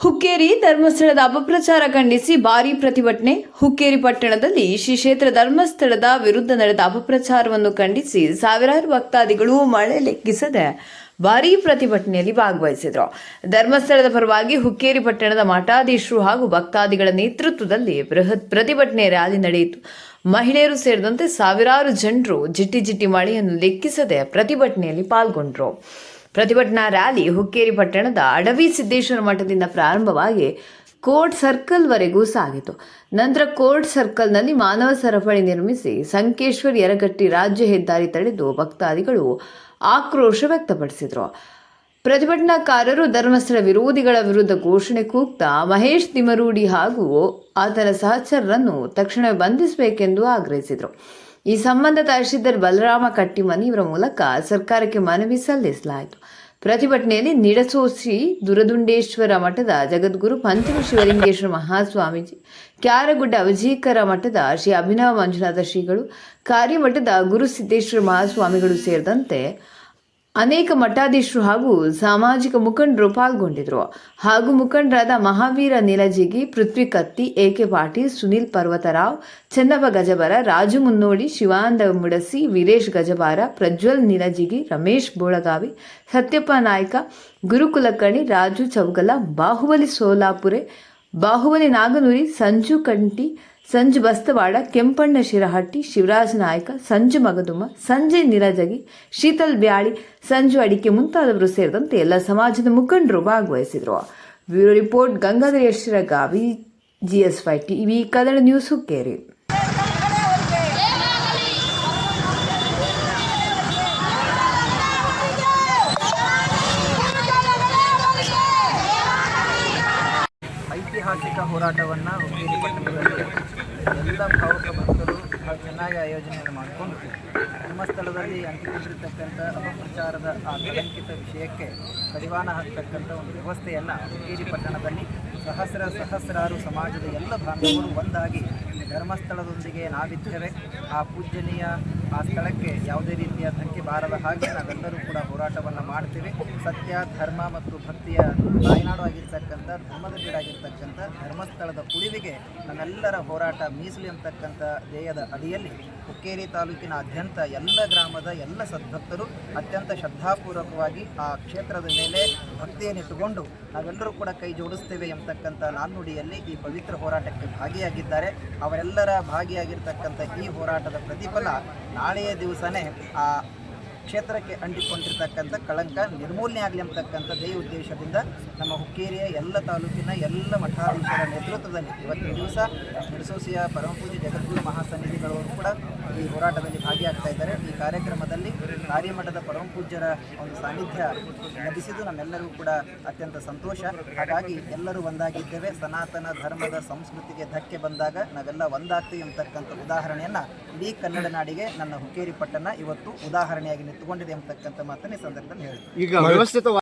ಹುಕ್ಕೇರಿ ಧರ್ಮಸ್ಥಳದ ಅಪಪ್ರಚಾರ ಖಂಡಿಸಿ ಭಾರೀ ಪ್ರತಿಭಟನೆ. ಹುಕ್ಕೇರಿ ಪಟ್ಟಣದಲ್ಲಿ ಶ್ರೀ ಕ್ಷೇತ್ರ ಧರ್ಮಸ್ಥಳದ ವಿರುದ್ಧ ನಡೆದ ಅಪಪ್ರಚಾರವನ್ನು ಖಂಡಿಸಿ ಸಾವಿರಾರು ಭಕ್ತಾದಿಗಳು ಮಳೆ ಲೆಕ್ಕಿಸದೆ ಭಾರೀ ಪ್ರತಿಭಟನೆಯಲ್ಲಿ ಭಾಗವಹಿಸಿದರು. ಧರ್ಮಸ್ಥಳದ ಪರವಾಗಿ ಹುಕ್ಕೇರಿ ಪಟ್ಟಣದ ಮಠಾಧೀಶರು ಹಾಗೂ ಭಕ್ತಾದಿಗಳ ನೇತೃತ್ವದಲ್ಲಿ ಬೃಹತ್ ಪ್ರತಿಭಟನೆ ರ್ಯಾಲಿ ನಡೆಯಿತು. ಮಹಿಳೆಯರು ಸೇರಿದಂತೆ ಸಾವಿರಾರು ಜನರು ಜಿಟಿ ಮಳೆಯನ್ನು ಲೆಕ್ಕಿಸದೆ ಪ್ರತಿಭಟನೆಯಲ್ಲಿ ಪಾಲ್ಗೊಂಡರು. ಪ್ರತಿಭಟನಾ ರ್ಯಾಲಿ ಹುಕ್ಕೇರಿ ಪಟ್ಟಣದ ಅಡವಿ ಸಿದ್ದೇಶ್ವರ ಮಠದಿಂದ ಪ್ರಾರಂಭವಾಗಿ ಕೋರ್ಟ್ ಸರ್ಕಲ್ವರೆಗೂ ಸಾಗಿತು. ನಂತರ ಕೋರ್ಟ್ ಸರ್ಕಲ್ನಲ್ಲಿ ಮಾನವ ಸರಪಳಿ ನಿರ್ಮಿಸಿ ಸಂಕೇಶ್ವರ್ ಯರಗಟ್ಟಿ ರಾಜ್ಯ ಹೆದ್ದಾರಿ ತಡೆದು ಭಕ್ತಾದಿಗಳು ಆಕ್ರೋಶ ವ್ಯಕ್ತಪಡಿಸಿದರು. ಪ್ರತಿಭಟನಾಕಾರರು ಧರ್ಮಸ್ಥಳ ವಿರೋಧಿಗಳ ವಿರುದ್ಧ ಘೋಷಣೆ ಕೂಗ್ತಾ ಮಹೇಶ್ ತಿಮರೂಡಿ ಹಾಗೂ ಆತನ ಸಹಚರರನ್ನು ತಕ್ಷಣವೇ ಬಂಧಿಸಬೇಕೆಂದು ಆಗ್ರಹಿಸಿದರು. ಈ ಸಂಬಂಧ ತಹಶೀಲ್ದಾರ್ ಬಲರಾಮ ಕಟ್ಟಿಮನಿ ಇವರ ಮೂಲಕ ಸರ್ಕಾರಕ್ಕೆ ಮನವಿ ಸಲ್ಲಿಸಲಾಯಿತು. ಪ್ರತಿಭಟನೆಯಲ್ಲಿ ನಿಡಸೋಸಿ ದುರದುಂಡೇಶ್ವರ ಮಠದ ಜಗದ್ಗುರು ಪಂಚಮ ಶಿವಲಿಂಗೇಶ್ವರ ಮಹಾಸ್ವಾಮೀಜಿ, ಕ್ಯಾರಗುಡ್ಡ ಅವಜೀಕರ ಮಠದ ಶ್ರೀ ಅಭಿನವ ಮಂಜುನಾಥ ಶ್ರೀಗಳು, ಕಾರ್ಯಮಠದ ಗುರುಸಿದ್ದೇಶ್ವರ ಮಹಾಸ್ವಾಮಿಗಳು ಸೇರಿದಂತೆ ಅನೇಕ ಮಠಾಧೀಶರು ಹಾಗೂ ಸಾಮಾಜಿಕ ಮುಖಂಡರು ಪಾಲ್ಗೊಂಡಿದ್ದರು. ಹಾಗೂ ಮುಖಂಡರಾದ ಮಹಾವೀರ ನಿಲಜಿಗಿ, ಪೃಥ್ವಿ ಕತ್ತಿ, ಎಕೆ ಪಾಟೀಲ್, ಸುನೀಲ್ ಪರ್ವತರಾವ್, ಚೆನ್ನಪ್ಪ ಗಜಬರ, ರಾಜು ಮುನ್ನೋಡಿ, ಶಿವಾನಂದ ಮುಡಸಿ, ವೀರೇಶ್ ಗಜಬಾರ, ಪ್ರಜ್ವಲ್ ನಿಲಜಿಗಿ, ರಮೇಶ್ ಬೋಳಗಾವಿ, ಸತ್ಯಪ್ಪ ನಾಯ್ಕ, ಗುರುಕುಲಕರ್ಣಿ, ರಾಜು ಚೌಗಲ, ಬಾಹುಬಲಿ ಸೋಲಾಪುರೆ, ಬಾಹುಬಲಿ ನಾಗನೂರಿ, ಸಂಜು ಕಂಟಿ, ಸಂಜು ಬಸ್ತವಾಡ, ಕೆಂಪಣ್ಣ ಶಿರಹಟ್ಟಿ, ಶಿವರಾಜ ನಾಯ್ಕ, ಸಂಜು ಮಗದುಮ್ಮ, ಸಂಜಯ್ ನಿಲಜಗಿ, ಶೀತಲ್ ಬ್ಯಾಳಿ, ಸಂಜು ಅಡಿಕೆ ಮುಂತಾದವರು ಸೇರಿದಂತೆ ಎಲ್ಲ ಸಮಾಜದ ಮುಖಂಡರು ಭಾಗವಹಿಸಿದರು. Bureau report Gangadhara Yashiragavi, GS5 TV, Kannada news, Hukkeri. ಐತಿಹಾಸಿಕ ಹೋರಾಟವನ್ನು ಹುಕ್ಕೇರಿ ಪಟ್ಟಣದಲ್ಲಿ ಎಲ್ಲ ಭಾವುಕ ಭಕ್ತರು ಭಾಳ ಚೆನ್ನಾಗಿ ಆಯೋಜನೆಯನ್ನು ಮಾಡಿಕೊಂಡು ಧರ್ಮಸ್ಥಳದಲ್ಲಿ ಅಂಟಿಕೊಂಡಿರ್ತಕ್ಕಂಥ ಅಪಪ್ರಚಾರದ ಆ ಕಳಂಕಿತ ವಿಷಯಕ್ಕೆ ಕಡಿವಾಣ ಹಾಕ್ತಕ್ಕಂಥ ಒಂದು ವ್ಯವಸ್ಥೆಯನ್ನು ಹುಕ್ಕೇರಿ ಪಟ್ಟಣದಲ್ಲಿ ಸಹಸ್ರಾರು ಸಮಾಜದ ಎಲ್ಲ ಬಾಂಧವರು ಒಂದಾಗಿ ಧರ್ಮಸ್ಥಳದೊಂದಿಗೆ ನಾವಿದ್ದೇವೆ. ಆ ಪೂಜನೀಯ ಆ ಸ್ಥಳಕ್ಕೆ ಯಾವುದೇ ರೀತಿಯ ಧಕ್ಕೆ ಬಾರದ ಹಾಗೆ ನಾವೆಲ್ಲರೂ ಕೂಡ ಹೋರಾಟವನ್ನು ಮಾಡ್ತೀವಿ. ಸತ್ಯ, ಧರ್ಮ ಮತ್ತು ಭಕ್ತಿಯ ತಾಯ್ನಾಡು ಆಗಿರ್ತಕ್ಕಂಥ, ಧರ್ಮದ ಬೀಡಾಗಿರ್ತಕ್ಕಂಥ ಧರ್ಮಸ್ಥಳದ ಉಳಿವಿಗೆ ನಮ್ಮೆಲ್ಲರ ಹೋರಾಟ ಮೀಸಲು ಎಂಬತಕ್ಕಂಥ ಧ್ಯೇಯದ ಅಡಿಯಲ್ಲಿ ಹುಕ್ಕೇರಿ ತಾಲೂಕಿನಾದ್ಯಂತ ಎಲ್ಲ ಗ್ರಾಮದ ಎಲ್ಲ ಸದ್ಭಕ್ತರು ಅತ್ಯಂತ ಶ್ರದ್ಧಾಪೂರ್ವಕವಾಗಿ ಆ ಕ್ಷೇತ್ರದ ಮೇಲೆ ಭಕ್ತಿಯನ್ನಿಟ್ಟುಕೊಂಡು ನಾವೆಲ್ಲರೂ ಕೂಡ ಕೈ ಜೋಡಿಸ್ತೇವೆ ಎಂಬತಕ್ಕಂಥ ನಾಣ್ಣುಡಿಯಲ್ಲಿ ಈ ಪವಿತ್ರ ಹೋರಾಟಕ್ಕೆ ಭಾಗಿಯಾಗಿದ್ದಾರೆ. ಅವರೆಲ್ಲರ ಭಾಗಿಯಾಗಿರ್ತಕ್ಕಂಥ ಈ ಹೋರಾಟದ ಪ್ರತಿಫಲ ನಾಳೆಯ ದಿವಸನೇ ಆ ಕ್ಷೇತ್ರಕ್ಕೆ ಅಂಟಿಕೊಂಡಿರ್ತಕ್ಕಂಥ ಕಳಂಕ ನಿರ್ಮೂಲನೆ ಆಗಲಿ ಎಂಬತಕ್ಕಂಥ ಧ್ಯೇಯ ಉದ್ದೇಶದಿಂದ ನಮ್ಮ ಹುಕ್ಕೇರಿಯ ಎಲ್ಲ ತಾಲೂಕಿನ ಎಲ್ಲ ಮಠಾಧೀಶರ ನೇತೃತ್ವದಲ್ಲಿ ಇವತ್ತಿನ ದಿವಸ ನಿಡಸೋಸಿಯ ಪರಮಪೂಜ್ಯ ಜಗದ್ಗುರು ಮಹಾಸನ್ನಿಧಿಗಳವರು ಕೂಡ ಈ ಹೋರಾಟದಲ್ಲಿ ಭಾಗಿಯಾಗ್ತಾ ಇದ್ದಾರೆ. ಈ ಕಾರ್ಯಕ್ರಮದಲ್ಲಿ ಕಾರ್ಯಮಠದ ಪರಮಪೂಜ್ಯರ ಒಂದು ಸಾನ್ನಿಧ್ಯ ಲಭಿಸಿದ್ದು ನಮ್ಮೆಲ್ಲರಿಗೂ ಕೂಡ ಅತ್ಯಂತ ಸಂತೋಷ. ಹಾಗಾಗಿ ಎಲ್ಲರೂ ಒಂದಾಗಿದ್ದೇವೆ. ಸನಾತನ ಧರ್ಮದ ಸಂಸ್ಕೃತಿಗೆ ಧಕ್ಕೆ ಬಂದಾಗ ನಾವೆಲ್ಲ ಒಂದಾಗ್ತೀವಿ ಎಂಬತಕ್ಕಂಥ ಉದಾಹರಣೆಯನ್ನು ಇಡೀ ಕನ್ನಡ ನಾಡಿಗೆ ನನ್ನ ಹುಕ್ಕೇರಿ ಪಟ್ಟಣ ಇವತ್ತು ಉದಾಹರಣೆಯಾಗಿ ನಿಂತುಕೊಂಡಿದೆ ಎಂಬತಕ್ಕಂಥ ಮಾತನ್ನು ಈ ಸಂದರ್ಭದಲ್ಲಿ ಹೇಳಿದೆ.